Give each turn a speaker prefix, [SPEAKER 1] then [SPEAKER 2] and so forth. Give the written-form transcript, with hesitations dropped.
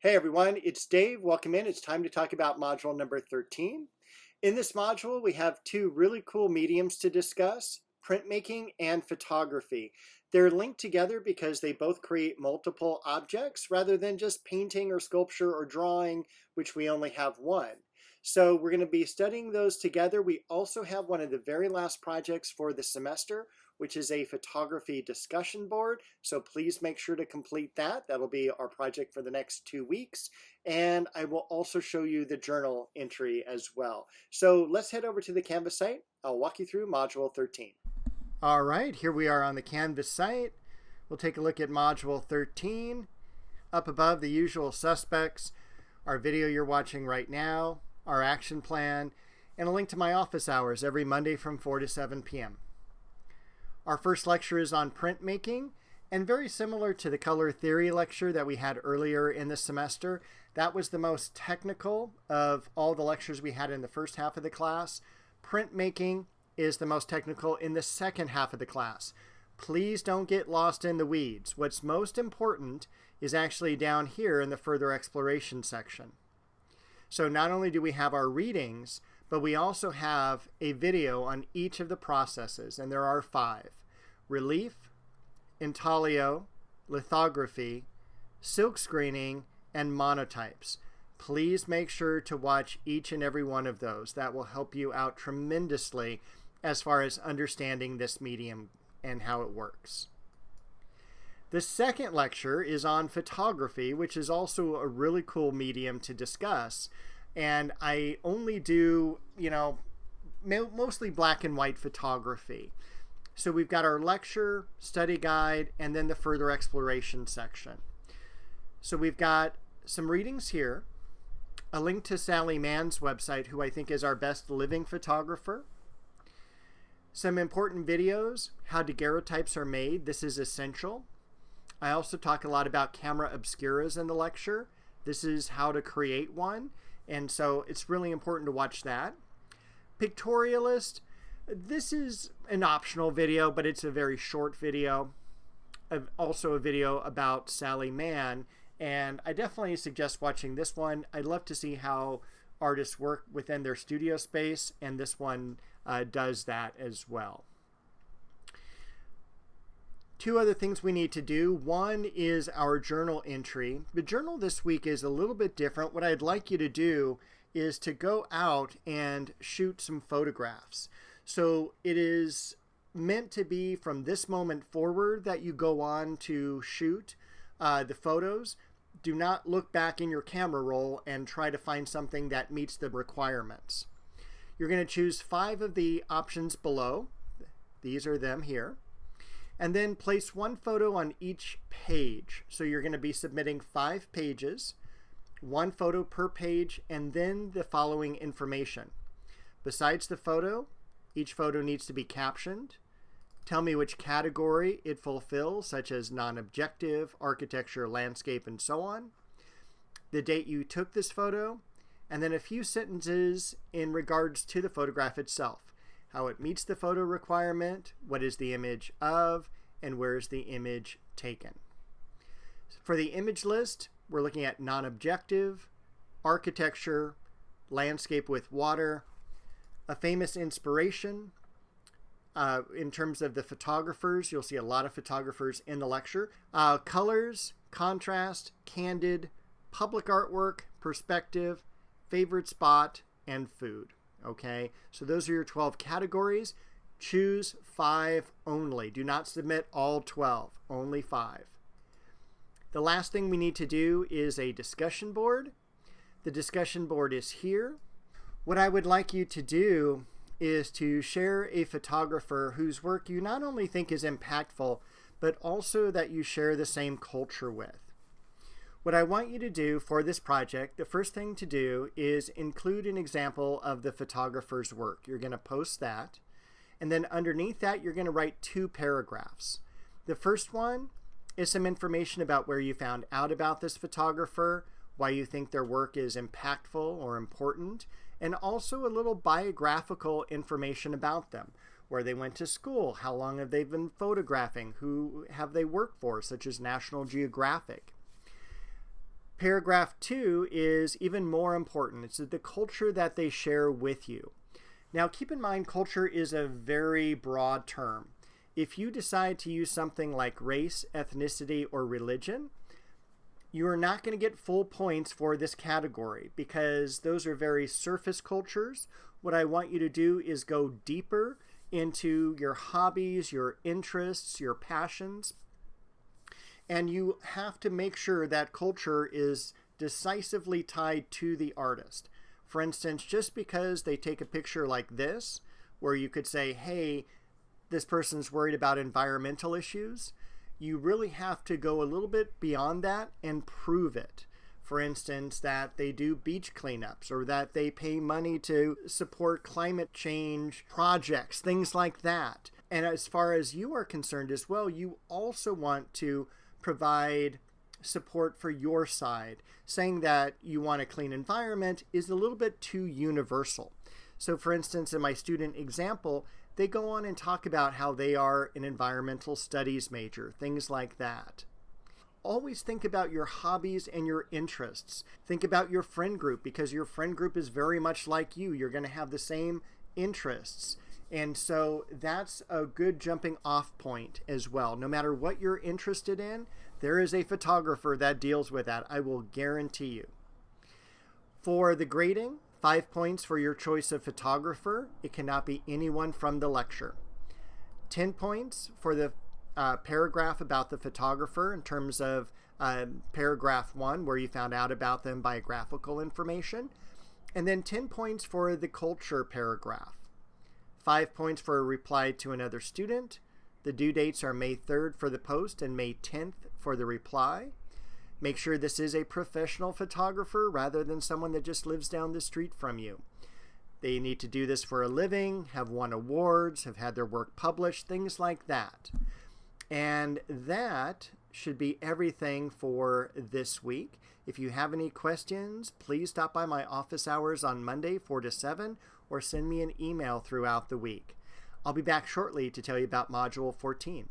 [SPEAKER 1] Hey everyone, it's Dave. Welcome in. It's time to talk about module number 13. In this module, we have two really cool mediums to discuss, printmaking and photography. They're linked together because they both create multiple objects rather than just painting or sculpture or drawing, which we only have one. So we're going to be studying those together. We also have one of the very last projects for the semester, which is a photography discussion board. So please make sure to complete that. That'll be our project for the next 2 weeks. And I will also show you the journal entry as well. So let's head over to the Canvas site. I'll walk you through module 13. All right, here we are on the Canvas site. We'll take a look at module 13. Up above, the usual suspects, our video you're watching right now, our action plan, and a link to my office hours every Monday from 4 to 7 p.m. Our first lecture is on printmaking, and very similar to the color theory lecture that we had earlier in the semester, that was the most technical of all the lectures we had in the first half of the class. Printmaking is the most technical in the second half of the class. Please don't get lost in the weeds. What's most important is actually down here in the further exploration section. So not only do we have our readings, but we also have a video on each of the processes, and there are 5. Relief, intaglio, lithography, silk screening, and monotypes. Please make sure to watch each and every one of those. That will help you out tremendously as far as understanding this medium and how it works. The second lecture is on photography, which is also a really cool medium to discuss. And I only do, mostly black and white photography. So we've got our lecture, study guide, and then the further exploration section. So we've got some readings here, a link to Sally Mann's website, who I think is our best living photographer. Some important videos, how daguerreotypes are made. This is essential. I also talk a lot about camera obscuras in the lecture. This is how to create one, and so it's really important to watch that. Pictorialist, this is an optional video, but it's a very short video. Also a video about Sally Mann, and I definitely suggest watching this one. I'd love to see how artists work within their studio space, and this one does that as well. 2 other things we need to do. One is our journal entry. The journal this week is a little bit different. What I'd like you to do is to go out and shoot some photographs. So it is meant to be from this moment forward that you go on to shoot the photos. Do not look back in your camera roll and try to find something that meets the requirements. You're going to choose 5 of the options below. These are them here. And then place 1 photo on each page. So you're going to be submitting 5 pages, 1 photo per page, and then the following information. Besides the photo, each photo needs to be captioned. Tell me which category it fulfills, such as non-objective, architecture, landscape, and so on. The date you took this photo, and then a few sentences in regards to the photograph itself. How it meets the photo requirement, what is the image of, and where is the image taken. For the image list, we're looking at non-objective, architecture, landscape with water, a famous inspiration. In terms of the photographers, you'll see a lot of photographers in the lecture. Colors, contrast, candid, public artwork, perspective, favorite spot, and food. Okay, so those are your 12 categories. Choose 5 only. Do not submit all 12, only 5. The last thing we need to do is a discussion board. The discussion board is here. What I would like you to do is to share a photographer whose work you not only think is impactful, but also that you share the same culture with. What I want you to do for this project, the first thing to do is include an example of the photographer's work. You're going to post that, and then underneath that you're going to write 2 paragraphs. The first one is some information about where you found out about this photographer, why you think their work is impactful or important, and also a little biographical information about them. Where they went to school, how long have they been photographing, who have they worked for, such as National Geographic. Paragraph 2 is even more important. It's the culture that they share with you. Now, keep in mind, culture is a very broad term. If you decide to use something like race, ethnicity, or religion, you are not going to get full points for this category because those are very surface cultures. What I want you to do is go deeper into your hobbies, your interests, your passions. And you have to make sure that culture is decisively tied to the artist. For instance, just because they take a picture like this, where you could say, hey, this person's worried about environmental issues, you really have to go a little bit beyond that and prove it. For instance, that they do beach cleanups or that they pay money to support climate change projects, things like that. And as far as you are concerned as well, you also want to provide support for your side. Saying that you want a clean environment is a little bit too universal. So for instance, in my student example, they go on and talk about how they are an environmental studies major, things like that. Always think about your hobbies and your interests. Think about your friend group because your friend group is very much like you. You're going to have the same interests. And so that's a good jumping off point as well. No matter what you're interested in, there is a photographer that deals with that, I will guarantee you. For the grading, 5 points for your choice of photographer. It cannot be anyone from the lecture. 10 points for the paragraph about the photographer in terms of paragraph 1, where you found out about them biographical information. And then 10 points for the culture paragraph. 5 points for a reply to another student. The due dates are May 3rd for the post and May 10th for the reply. Make sure this is a professional photographer rather than someone that just lives down the street from you. They need to do this for a living, have won awards, have had their work published, things like that. And that should be everything for this week. If you have any questions, please stop by my office hours on Monday, 4 to 7, or send me an email throughout the week. I'll be back shortly to tell you about Module 14.